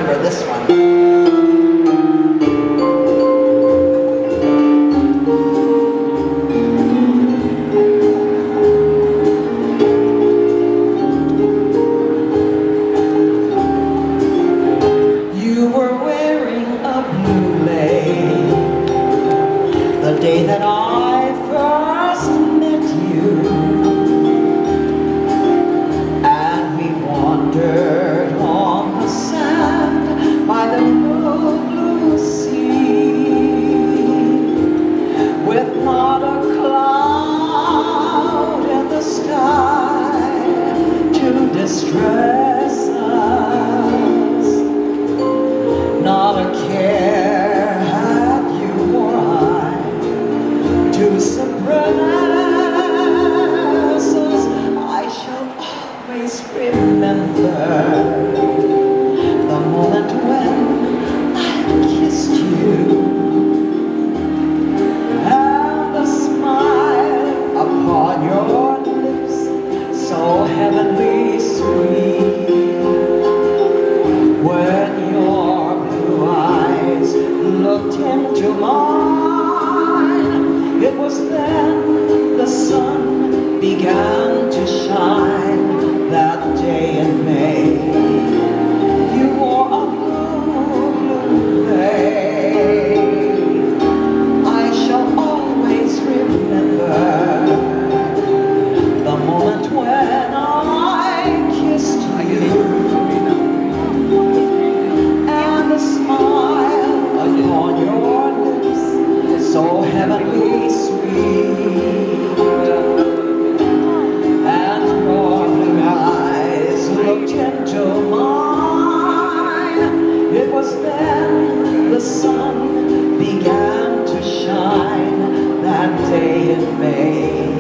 remember this one. You were wearing a blue lace the day that I first met you, and we wandered on the sand by the blue sea, with not a cloud in the sky to distress us, not a care had you or I to suppress us. I shall always remember the moment when I kissed you, and the smile upon your lips so heavenly sweet, when your blue eyes looked into mine. It was then the sun began to shine that day in May. You wore a blue veil. I shall always remember the moment when I kissed you, and the smile upon your lips so heavenly sweet, and your blue eyes looked into mine. It was then the sun began to shine that day in May.